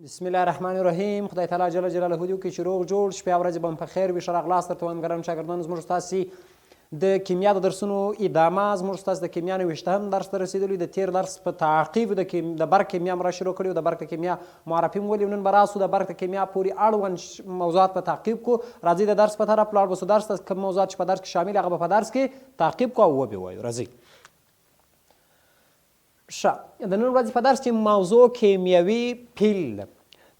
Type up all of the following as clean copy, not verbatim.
بسم الله الرحمن الرحیم. خدای تعالی جل جلاله دې وکړي چې روغ جوړ شپې او ورځې به مو په خیر وي. ښه راغلاست درته وایم ګرانو شاګردانو. زموږ ستاسې د کیمیا د درسونو ادامه، زموږ ستاسې د کیمیا 90 درس ته رسېدلي. د تېر درس په تعقیب د برق کیمیا مو را شروع کړي، د برق د کیمیا معرفي مو ولي. نن به راسو د برق د کیمیا پورې اړوند موضوعات په تعقیب کو. راځئ د درس په طرف لاړ بسو. درس ته کوم موضوعات چې په درس کې شامل هغه به په درس کې تعقیب کو او وبې وایو. راځئ. ښه، د نن ورځې په درس کې موضوع کیمیاوي پیل.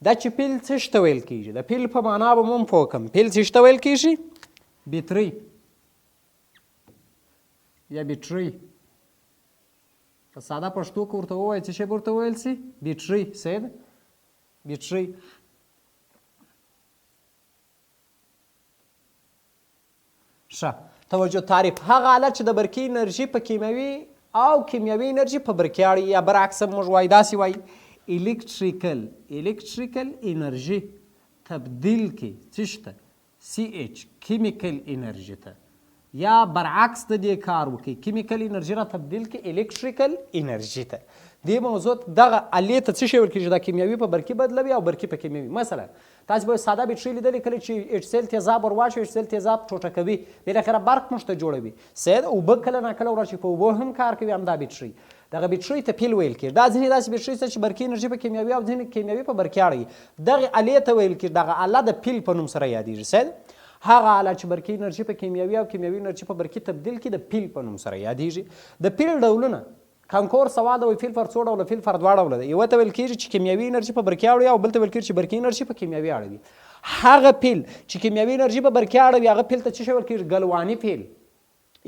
دا چې پیل څه شته ویل کېږي، د پیل په معنا به مو هم پوه کړم. پیل څه شته ویل کېږي؟ بیټرۍ یا بیټرۍ. په ساده پښتو کې ورته ووایي څه شی به ورته وویل سي؟ بیټرۍ. صحیح ده، بیټرۍ. ښه، توجه. تعریف: هغه حالت چې د برقي انرژي په کیمیاوي او کیمیاوي انرژي په برقي اړه یا برعکس موږ وایو داسې وایي الکتریکل انرژي تبدیل کی څه شته؟ سی ایچ کیمیکل انرژي ته، یا برعکس د دې کار وکړي، کیمیکل انرژي را تبدیل کی الکتریکل انرژي ته. دې موضوع دغه الې ته څه شی ورکړي چې دا کیمیاوي په برقي بدلوي او برقي په کیمیاوي. مثلا تاسو به ساده بیټرۍ لیدلې، کله چې ایچ سیل تیزاب ور واچوي، ایچ سیل تیزاب ټوټه کوي، بالاخره برق موږ ته جوړوي. صحیح. اوبه کله ناکله ورشي، په اوبو هم کار کوي همدا بیټرۍ. دغه بیټرۍ ته پیل ویل کېږي. دا ځینې داسې بیټرۍ شته چې برقي انرژي په کیمیاوي او ځینې کیمیاوي په برقي اړه وي. دغې الې ته ویل کېږي، دغه اله د پیل په نوم سره یادېږي. صحیح. هغه اله چې برقي انرژي په کیمیاوي او کیمیاوي انرژي په برقي تبدیل کړي د پیل په نوم سره یادېږي. د پیل ډولونه کانکور سواد او فیل فر څو ډوله، فیل فر دوه ډوله ده. یوه ته ویل کېږي چې کیمیاوي انرژي په برقي اړه وي، او بل ته ویل کېږي چې برقي انرژي په کیمیاوي اړه وي. هغه پیل چې کیمیاوي انرژي په برقي اړه وي، هغه پیل ته څه شی ویل کېږي؟ ګلواني پیل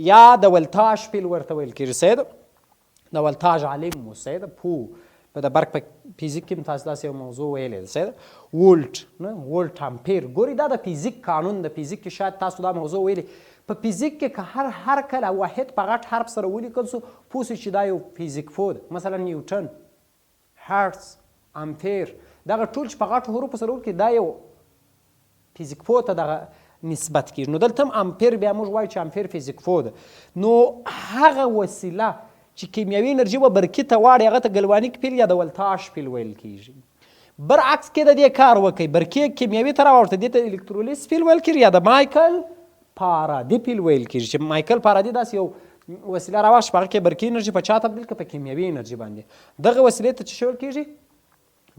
یا د ولتاژ پیل ورته ویل کېږي. صحیح. د ولتاژ عالم مو صحیح ده، په د برق په فیزیک کې هم تاسو داسې یو موضوع ویلی ده. صحیح. وولټ نه، وولټ امپیر. ګوري دا د فیزیک قانون، د فیزیک کې شاید تاسو دا موضوع ویلی. په فیزیک کې که هر کله واحد په غټ حرف سره ولیکل سو، پوه سئ چې دا یو فیزیک فو ده. مثلا نیوټن، هرتز، امپیر، دغه ټول چې په غټو حروفو سره ولیکي دا یو فیزیک فو ته دغه نسبت کېږي. نو دلته هم امپیر بیا موږ وایو چې امپیر فیزیک فو ده. نو هغه وسیله چې کیمیاوي انرژي به برقي ته واړي، هغه ته ګلوانیک پیل یا د ولتاژ پیل ویل کېږي. برعکس کې د دې کار وکړئ، برقي کیمیاوي ته راوړته، دې ته الکترولیز پیل ویل کېږي یا د مایکل پارادي پیل ویل کېږي. چې مایکل پارادي داسې یو وسیله راواخیسته، په هغه کې برقي انرژي په چا تبدیل کړه؟ په کیمیاوي انرژي باندې. دغه وسیلې ته څه شی ویل کېږي؟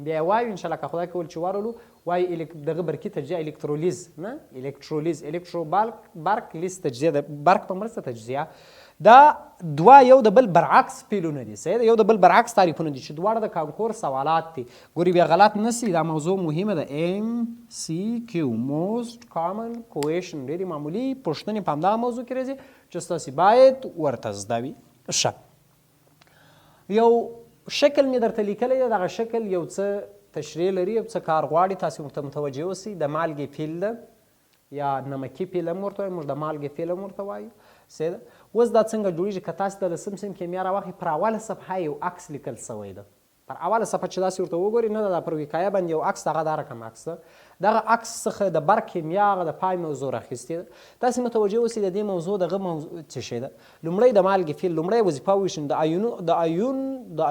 بیا وایو انشاءالله که خدای کول چې ورولو، وایي دغه برقي تجزیه الکترولیز، نه الکترولیز، الکترو برق لیز تجزیه، د برق په مرسته تجزیه. دا دوه یو د بل برعکس پیلونه دي. صحیح. یو د بل برعکس تعریفونه دي چې دواړه د کانکور سوالات دي. ګوري بیا غلط نسی، دا موضوع مهمه ده. ام سی کیو موست کامن کویشن، ډېرې معمولي پوښتنې په همدغه موضوع کې راځي چې ستاسې باید ورته زده وي. ښه، یو شکل مې درته لیکلی دی. دغه شکل یو څه تشریح لري، یو څه کار غواړي، تاسې ورته متوجه اوسئ. د مالګې فیل ده یا نمکي فیل هم ورته وایو، موږ د مالګې فیل هم ورته وایو. صحیح ده. اوس دا څنګه جوړېږي؟ که تاسې د لسم کیمیا راواخلئ، پر اوله صفحه یو عکس لیکل سوی ده. پر اوله صفحه چې داسې ورته وګورئ، نه ده پر وقایه باندې یو عکس، هغه دا رقم عکس ده. دغه عکس څخه د برق کیمیا هغه د پای موضوع راخیستې ده. تاسې متوجه اوسئ د دې موضوع دغه موضوع څه شی ده. لومړی د مالګې فیل، لومړی وظیفه وویشن د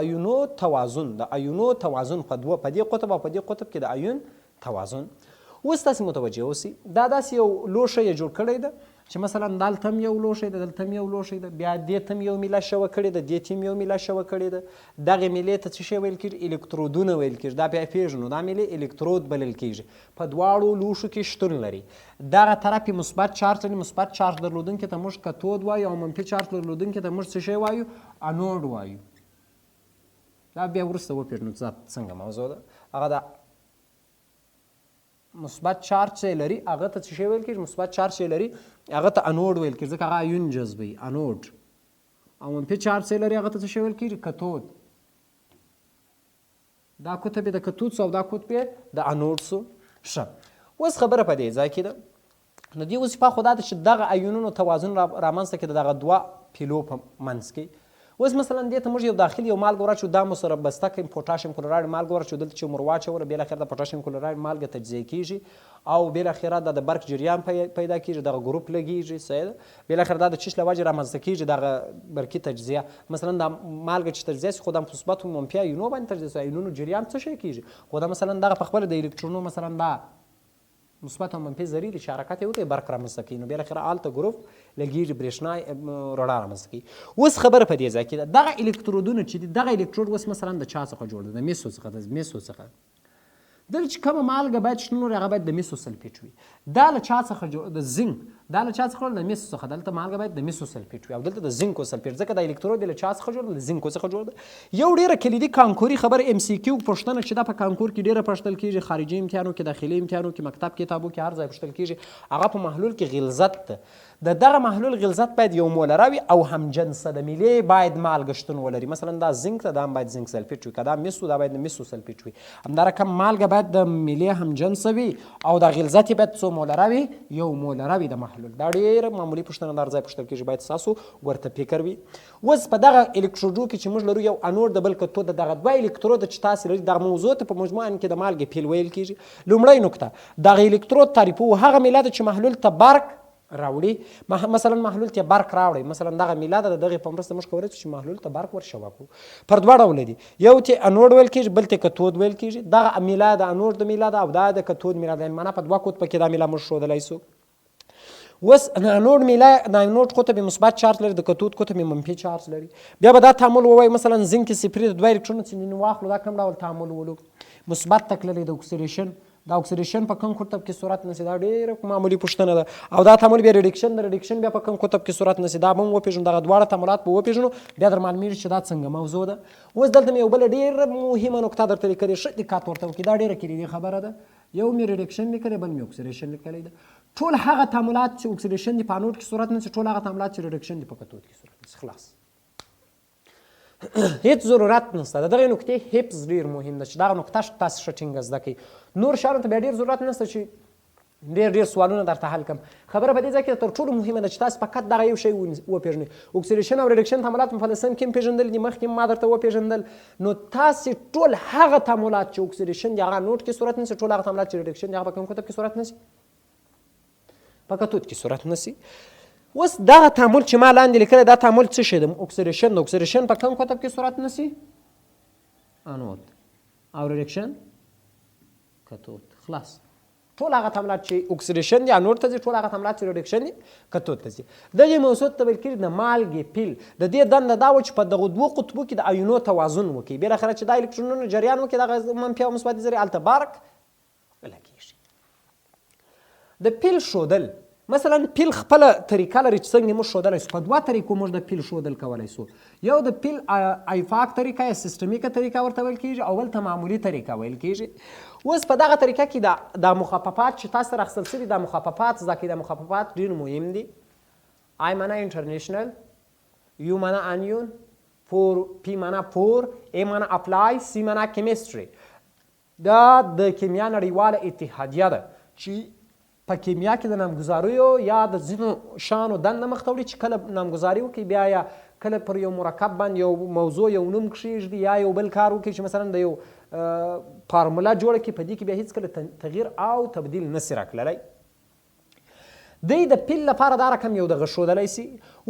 ایونو توازن، د ایونو توازن په دې قطب او په دې قطب کې د ایون توازن. اوس تاسې متوجه اوسئ، دا داسې یو لوښی یې جوړ کړی ده چې مثلا دلته هم یو لوښی ده، دلته هم یو لوښی ده، بیا دې ته هم یو میله شوه کړې ده، دې ته هم یو میله شوه کړې ده. دغې میلې ته څه شی ویل کېږي؟ الکترودونه ویل کېږي. دا بیا پېژنو، دا میلې الکترود بلل کېږي. په دواړو لوښو کې شتون لري. دغه طرف یې مثبت چارج لري، مثبت چارج درلودونکي ته موږ کتود وایو، او منفي چارج درلودونکي ته موږ څه شی وایو؟ انوډ وایو. دا بیا وروسته وپېژنو څنګه موضوع ده. هغه د مثبت چارج چې لري هغه ته څه شی ویل کېږي؟ مثبت چارج چې لري هغه ته انوډ ویل کېږي، ځکه هغه ایون جذبوي، انوډ. او منفي چارج چې لري هغه ته څه شی ویل کېږي؟ کتود. دا قطب یې د کتود سو او دا قطب یې د انوډ سو. ښه، اوس خبره په دې ځای کې ده. نو دې وظیفه خو دا ده چې دغه ایونونو توازن رامنځته کړي د دغه دوه پیلو په منځ کې. اوس مثلا دې ته موږ یو داخلي یو مالګه ورچو دا مو سره بسته کوي پوټاشیم کلوراید مالګه ورچو دلته چې مور واچوله بالاخره د پوټاشیم کلوراید مالګه تجزیه کیږي او بالاخره د برق جریان پیدا کیږي دغه ګروپ لګیږي صحیح ده بالاخره دا د چش له وجې رامنځته کیږي دغه برقي تجزیه مثلا دا مالګه چې تجزیه شي خو د مثبت و منفي ایونو باندې تجزیه شي ایونونو جریان څه شی کیږي خو دا مثلا دغه په خپله د الکترونو مثلا دا مثبت او منفي ذرې دي چې حرکت یې وکړي برق رامنځته کوي نو بالاخره هلته ګروپ لګېږي برېښنا رڼا رامنځته کوي اوس خبره په دې ځای کې ده دغه الکترودونه چې دي دغه الکترود اوس مثلا د چا څخه جوړ ده د میسو څخه دلته چې کومه مالګه باید شتون ولري هغه باید د میسو سلفیټ وي دا له چا څخه جوړ د زنک دا له چا څخه د میسو څخه دلته مالګه باید د میسو سلفیټ وي او دلته د زنکو سلفیټ ځکه د الکترود له چا څخه جوړ د زنکو څخه جوړ ده یو ډیره کلیدي کانکوري خبر ام سی کیو پوښتنه چې دا په کانکور کې ډیره پوښتل کیږي خارجي امتحانو کې داخلي امتحانو کې مکتب کتابو کې هر ځای پوښتل کیږي هغه په محلول کې غلظت ده د دغه محلول غلظت باید یو مولره وي او همجنسه د میلې باید مالګه شتون ولري مثلا دا زنک ده دا هم باید زنک سلفیټ وي که دا میسو دا باید د میسو سلفیټ وي همدارقم مالګه باید د میلې همجنسه وي او د غلظت یې باید څو مولره وي یو مولره وي د محلول دا ډېره معمولي پوښتنه د هر ځای پوښتل کېږي باید ستاسو ورته فکر وي اوس په دغه الکتروډو کې چې موږ لرو یو انود د بل کتود دغه دوه الکترود چې تاسې لري دغه موضوع ته په مجموعه کې د مالګې پیل ویل کېږي لومړی نکته دغه الکترود تعریفو هغه میله ده چې محلول ته برق راوړي مثلا محلول ته برق راوړي مثلا دغه میله ده د دغې په مرسته موږ کولی چې محلول ته برق ورشوه کړو پر دوه ډوله دي یو ته انود ویل کېږي بل ته کتود ویل کېږي دغه میله د انود د میله ده او دا د کتود میله ده معنا په دوه قطبه کې دا میله موږ ښودلی سو اوس د انود میله د انود قطب مثبت چارج لري د کتود قطب منفي چارج لري بیا به دا تعامل ووایي مثلا زنک صفري د دوه الکترونو څخه واخلو دا کوم ډول تعامل ولو مثبت تکللی د اکسیډیشن دا اکسیډیشن په کوم قطب کې صورت نیسي دا ډېره معمولي پوښتنه ده او دا تعامل بیا ریډکشن د ریډکشن بیا په کوم قطب کې صورت نیسي دا به هم وپېژنو دغه دواړه تعاملات به وپېژنو بیا در معلومیږي چې دا څنګه موضوع ده اوس دلته مې یو بله ډېره مهمه نکته درته لیکلې ښه دقت ورته وکړي دا ډېره کلیدي خبره ده یو مې ریډکشن لیکلی بل مې اکسیډیشن لیکلی ده ټول هغه تعاملات چې اکسیډیشن دي په انود کې صورت نیسي ټول هغه تعاملات چې ریډکشن دي په کتود کې صورت نیسي خلاص هیڅ ضرورت نشته د دغې نکتې حفظ ډېر مهم ده چې دغه نکته تاسې ښه ټینګه زده کړئ نور شیانو ته بیا ډېر ضرورت نشته چې ډېر سوالونه درته حل کړم خبره په دې ځای کې تر ټولو مهمه ده چې تاسې فقط دغه یو شی وپېژنئ اکسیډیشن او ریډکشن تعاملات په فلسفه کې هم پېژندلي دي مخکې ما درته وپېژندل نو تاسې ټول هغه تعاملات چې اکسیډیشن دي هغه انود کې صورت نیسي ټول هغه تعاملات چې ریډکشن دي هغه په کوم قطب کې صورت نیسي په کتود کې صورت نیسي اوس دغه تعامل چې ما لاندې لیکلی دا تعامل څه شی ده اکسیډیشن د اکسیډیشن په کوم قطب کې صورت نیسي انود او ریډکشن کتود خلاص ټول هغه تعاملات چې اکسیډیشن دي انود ته ځي ټول هغه تعاملات چې ریډکشن دي کتود ته ځي دغې موضوع ته ویل کېږي د مالګې پیل د دې دنده دا وه چې په دغو دوو قطبو کې د ایونو توازن وکړي بالاخره چې دا الکترونونه جریان وکړي دغه منفي او مثبت ذرې هلته برق لګېږي د پیل ښودل مثلا پیل خپله طریقه لري چې څنګه موږ ښودلی سو په دوه طریقو موږ د پیل ښودل کولی سو یو د پیل ایفاق طریقه یا سیستمیکه طریقه ورته ویل کېږي او بل ته معمولي طریقه ویل کېږي اوس په دغه طریقه کې دا مخففات چې تاسو سره اخیستل سوي دا مخففات زده کړئ دا مخففات ډېر مهم دي آی معنا انټرنیشنل یو معنا انیون پی معنا پور ای معنا اپلای سی معنا کیمستري دا د کیمیا نړیواله اتحادیه ده چې په کیمیا کې د نامګذاریو یا د ځینو شیانو دنده مخته وړي چې کله نامګذاري وکړي بیا یا کله پر یو مرکب باندې یو موضوع یو نوم کښېږدي یا یو بل کار وکړي چې مثلا د یو فارموله جوړه کړي په دې کې بیا هېڅکله تغییر او تبدیل نسي راکړلی دی د پیل لپاره دا رقم یو دغه ښودلی سي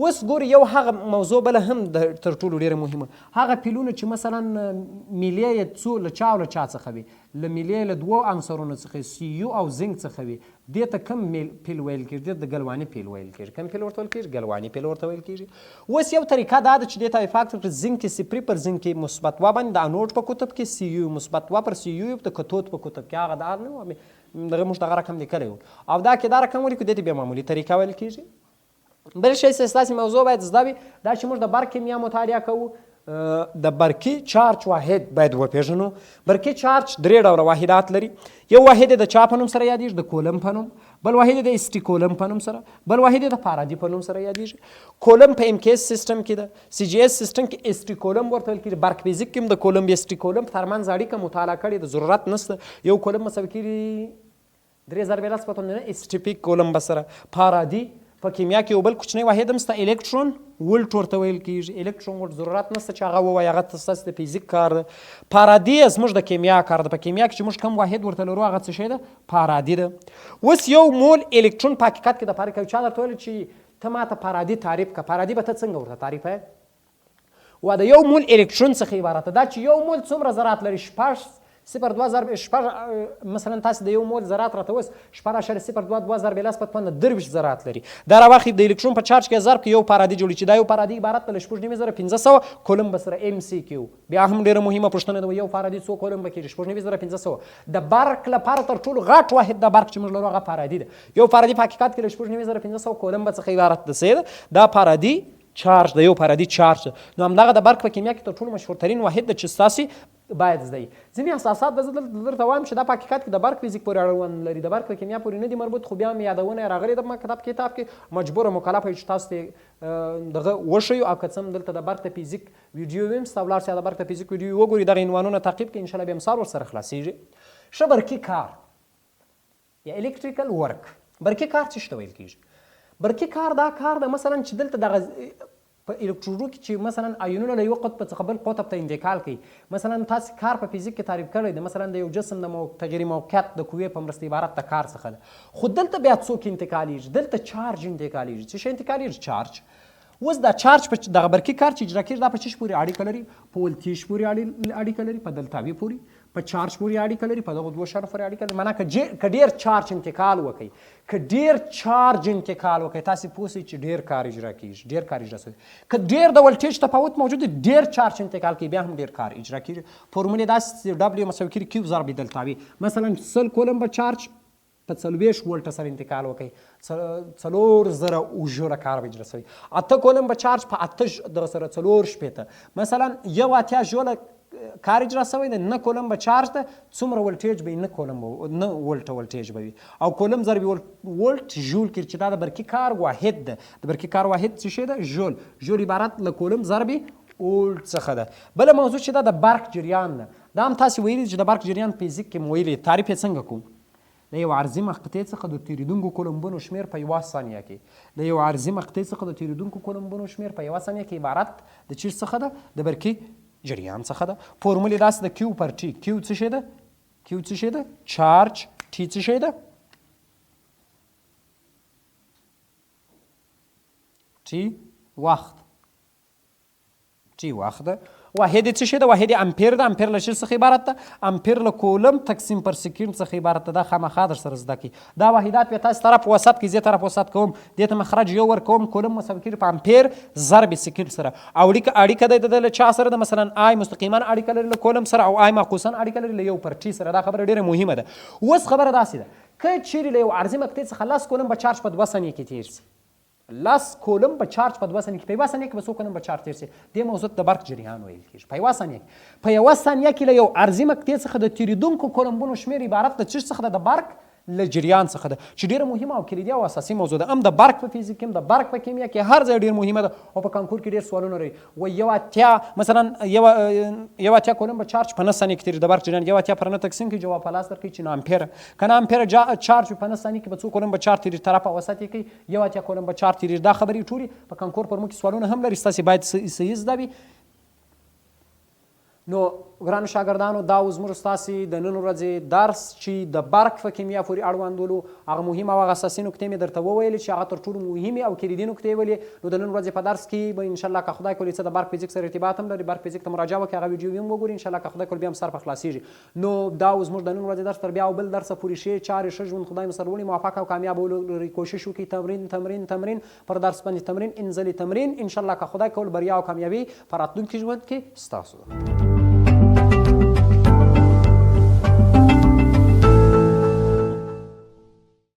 اوس ګوري یو هغه موضوع بله هم تر ټولو ډېره مهمه هغه پیلونه چې مثلا میلې یې څو له چا او له چا څخه وي له میلې له دوو عنصرونو څخه سی یو او زنک څخه وي دې ته کوم پیل ویل کېږي دې ته د ګلواني پیل ویل کېږي کوم پیل ورته ویل کېږي ګلواني پیل ورته ویل کېږي اوس یو طریقه دا ده چې دې ته افاق کړي زنک صفري پر زنک مثبت وا باندې د انود په قطب کې سی یو مثبت وا پر سی یو د کتود په قطب کې هغه دا نه و دغه موږ دغه رقم لیکلی و او دا کې دا رقم ولیکو دې ته بیا معمولي طریقه ویل کېږي بل شی ستاسې موضوع باید زده وي دا چې موږ د برق کیمیا مطالعه کوو د برقي چارج واحد باید وپېژنو برقي چارج درې ډوله واحدات لري یو واحد د چا په نوم سره یادېږي د کولم په نوم بل واحد د اسټي کولم په نوم سره بل واحد د فارادي په نوم سره یادېږي کولم په ام کې اس سیسټم کې ده سی جی اس سیسټم کې اسټي کولم ورته ویل کېږي برق فزیک کې هم د کولم اسټي کولم ترمنځ اړیکه مطالعه کړې د ضرورت نشته یو کولم مساوي کېږي 3000 اسټي پیک کولم به سره فارادي په کیمیا کې یو بل کوچنی واحد هم شته الکترون ولټ ورته ویل کېږي. الکترون ولټ ضرورت نشته چې هغه ووایي، هغه ستاسو د فزیک کار ده. پارادي زموږ د کیمیا کار ده. په کیمیا کې چې موږ کوم واحد ورته لرو هغه څه شی ده؟ پارادي ده. اوس یو مول الکترون په حقیقت کې د پاره کوي. چا درته ویل چې ته ماته پارادي تعریف کړه، پارادي به ته څنګه ورته تعریفوې؟ و د یو مول الکترون څخه عبارت ده چې یو مول څومره ذرات لري؟ 0.2 ضرب مثلا تاسو د یو مول ذرات راته اوس 0.02 ضرب لاس په 23 ذرات لري. دا راواخلئ د الکترون په چارج کې ضرب کې یو پارادي جوړي چې دا یو پارادي عبارت له 6.9500 کولم سره MCQ. بیا هم ډیره مهمه پوښتنه ده، یو پارادي څو کولم کېږي؟ 6.9500. د برق لپاره تر ټولو غټ واحد د برق چې موږ لرو هغه پارادي ده. یو پارادي په حقیقت کې له 6.9500 کولم څخه عبارت ده. دا پارادي چارج د یو پارادي چارج ده. نو همدغه د برق په کیمیا کې تر ټولو مشهورترین واحد ده چې ستاسې باید زده وي. ځینې اساسات به زه درته وایم چې دا په حقیقت کې د برق فزیک پورې اړوند لري، د برق په کیمیا پورې نه دي مربوط، خو بیا هم یادونه یې راغلې ده په کتاب کې. مجبوره مکلفه یو چې تاسو ته دغه وښیو او که څه هم دلته د برق د فزیک ویډیو ویم ستا ولاړ سئ د برق د فزیک ویډیو وګورئ، دغه عنوانونه تعقیب کړئ، انشاءالله بیا هم سهار ورسره خلاصېږي. ښه برقي کار یا الکتریکل ورک. برقي کار څه ته ویل کېږي؟ برقي کار دا کار ده مثلا چې دلته دغه په الکترونو کې چې مثلا آیونونه له یو قطب څخه بل قطب ته انتقال کوي. مثلا تاسو کار په فزیک کې تعریف کړی دی، مثلا د یو جسم د تغییر موقعیت د قوې په مرسته عبارت د کار څخه ده. خو دلته بیا څوک انتقالیږي؟ دلته چارج انتقالیږي. څه شی انتقالیږي؟ چارج. اوس دا چارج په دغه برقي کار چې اجرا کېږي دا په څه پورې اړیکه لري؟ په ولتیج پورې اړیکه لري، په دلتاوي پورې، په چارج پورې اړیکه لري، په دغه دوه شیانو پورې اړیکه لري. معنا که ډېر چارج انتقال وکړي، که ډېر چارج انتقال وکړي، تاسې پوه شئ چې ډېر کار اجرا کېږي، ډېر کار اجرا کېږي. که ډېر د ولټیج تفاوت موجود وي، ډېر چارج انتقال کوي، بیا هم ډېر کار اجرا کېږي. فورمولې داسې W مساوي کېږي Q ضرب دلتاوي. مثلا 100 کولم به چارج په 40 ولټه سره انتقال وکړي، 4000 جوله کار به اجرا شوی. 8 کولم به چارج په 8 دغه سره 4 مثلا 1 جوله کار اجرا شوی دی. 9 کولم به چارج ده، څومره ولټیج به 9 کولم 9 ولټه ولټیج به وي. او کولم ضرب ولټ جول کېږي چې دا د برقي کار واحد ده. د برقي کار واحد څه شی ده؟ جول. جول عبارت له کولم ضرب ولټ څخه ده. بله موضوع چې دا د برق جریان ده. دا هم تاسې ویلي چې د برق جریان فزیک کې مو ویلي. تعریف یې څنګه کوو؟ د یو عرضي مقطعې څخه د تېرېدونکو کولمبونو شمېر په 1 ثانیه کې، د یو عرضي مقطعې څخه د تېرېدونکو کولمبونو شمېر په 1 ثانیه کې عبارت د چیز څخه ده؟ د برقي جریان څخه ده. فورمولې داسې ده Q پر T. Q څه شی ده؟ Q څه شی ده؟ چارج. T څه شی ده؟ T وخت. T وخت ده. واحد څه شی ده؟ واحد امپیر ده. امپیر له څه څخه عبارت ده؟ امپیر له کولم تقسیم پر سکند څخه عبارت ده. دا خامخا در سره زده کړئ. دا واحدات بیا تاسو طرف وسط کې زه طرف وسط کوم، دې ته مخرج یو ورکوم، کولم مساوي کېږي په امپیر ضرب سکند سره. او اړیکه ده له چا سره ده؟ مثلا آی مستقیما اړیکه لري له کولم سره، او آی معکوسا اړیکه لري له یو پر T سره. دا خبره ډیره مهمه ده. اوس خبره داسې ده که چیرې له یو عرضي مقطعې څخه 10 کولم به چارج په 2 ثانیې کې تېر شي، 10 کولم به چارج په 2 ثانیې کې، په 1 ثانیه کې به څو کولم به چارج تېر شي. دې موضوع د برق جریان ویل کېږي. په 1 ثانیه کې، په 1 ثانیه کې له یو عرضي مقطعې څخه د تېرېدونکو کولمبونو شمېر عبارت د څه څخه ده؟ د برق له جریان څخه ده، چې ډیره مهمه او کلیدي او اساسي موضوع ده. هم د برق په فزیک کې، هم د برق په کیمیا کې، هر ځای ډیر مهمه ده. او په کانکور کې ډیر سوالونه لري. و یو اتیا مثلا یو اتیا کولم به چارج په 9 ثانیه کې تېرېږي د برق جریان. یو اتیا پر 9 تقسیم کړئ، جواب په لاس درکړئ چې 9 امپیر. که 9 امپیر چارج په 9 ثانیه کې به څو کولم به چارج تېرېږي؟ طرف او وسط یې کوي، یو اتیا کولم به چارج تېرېږي. دا خبرې ټولې په کانکور پر موږ کې سوالونه هم لري، ستاسې باید صحیح زده وي. نو ګرانو شاګردانو، دا اوس زموږ ستاسې د نن ورځې درس چې د برق په کیمیا پورې اړوندولو، هغه مهم او هغه اساسي نکتې مې درته وویلې چې هغه تر ټولو مهمې او کلیدي نکتې ویلې. نو د نن ورځې په درس کې به انشاءالله که خدای کول څه د برق فزیک سره ارتباط هم لري، برق فزیک ته مراجعه وکړئ، هغه ویډیو هم وګورئ، انشاءالله که خدای کول بیا هم سر په خلاصېږي. نو دا اوس زموږ د نن ورځې درس تر بیا او بل درسه پورې ښې چارې ښه ژوند خدای مو سرلوړي موفق او کامیاب ولري. کوشش وکړئ، تمرین تمرین تمرین پر درس باندې تمرین، انزلي تمرین. انشاءالله که خدای کول بریا او کامیابي په راتلونکي ژوند کې ستاسو ده.